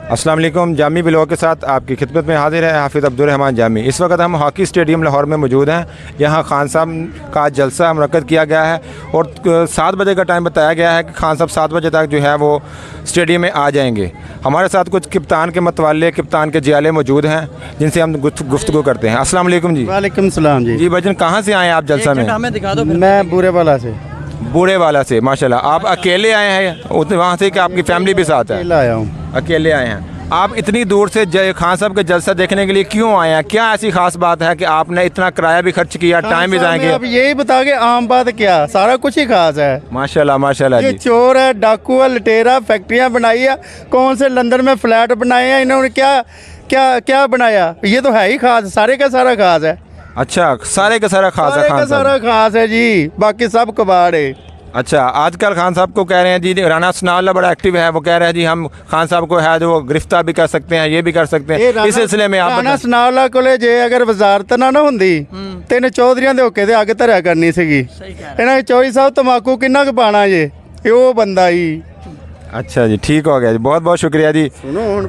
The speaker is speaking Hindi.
अस्सलाम वालेकुम। जामी ब्लॉग के साथ आपकी खिदमत में हाजिर है हाफिज़ अब्दुल रहमान जामी। इस वक्त हम हॉकी स्टेडियम लाहौर में मौजूद हैं। यहाँ खान साहब का जलसा मुनक्कद किया गया है और 7 बजे का टाइम बताया गया है कि खान साहब 7 बजे तक जो है वो स्टेडियम में आ जाएंगे। हमारे साथ कुछ कप्तान के मतवाले, कप्तान के जियाले मौजूद हैं जिनसे हम गुफ्तगू करते हैं। अस्सलाम वालेकुम जी। वालेकुम सलाम जी। जी भाईजान, कहाँ से आए हैं आप जलसा में? हमें दिखा दो। मैं बुरे वाला से बूढ़े वाला से। माशाल्लाह, आप अकेले आए हैं उतने वहाँ से कि आपकी फैमिली भी साथ है? अकेला आया हूँ। अकेले आए हैं। आप इतनी दूर से खान साहब के जलसा देखने के लिए क्यों आए हैं? क्या ऐसी खास बात है कि आपने इतना किराया भी खर्च किया, टाइम भी जाएंगे? अब यही बता के आम बात क्या, सारा कुछ ही खास है। माशाल्लाह माशाल्लाह ये जी। चोर है, डाकू है, लटेरा, फैक्ट्रियाँ बनाई है, कौन से लंदन में फ्लैट बनाए हैं इन्होंने, क्या क्या क्या बनाया। ये तो है ही खास, सारे का सारा खास है। अच्छा, सारे का सारा खास है सारे का खान सारा साहब? खास है जी, बाकी सब कबाड़ है। अच्छा, आजकल खान साहब को कह रहे हैं जी, राना सनाउल्लाह बड़ा एक्टिव है, वो कह रहे हैं जी हम खान साहब को है जो गिरफ्तार भी कर सकते हैं, ये भी कर सकते हैं। इस सिलसिले में आप राना सनाउल्लाह कोले जे अगर वजारत ना ना ਹੁੰਦੀ ਤੇ ਇਹਨੇ ਚੌਧਰੀਆਂ ਦੇ ਹੋਕੇ ਤੇ ਅੱਗ ਧਰਿਆ ਕਰਨੀ ਸੀਗੀ। ਇਹਨਾਂ ਦੇ ਚੌਧਰੀ ਸਾਹਿਬ ਤਮਾਕੂ ਕਿੰਨਾ ਕੁ ਪਾਣਾ ਜੇ, ਇਹ ਉਹ ਬੰਦਾ ਹੀ। अच्छा जी, ठीक हो गया जी, बहुत बहुत शुक्रिया जी। ਸੁਣੋ ਹੁਣ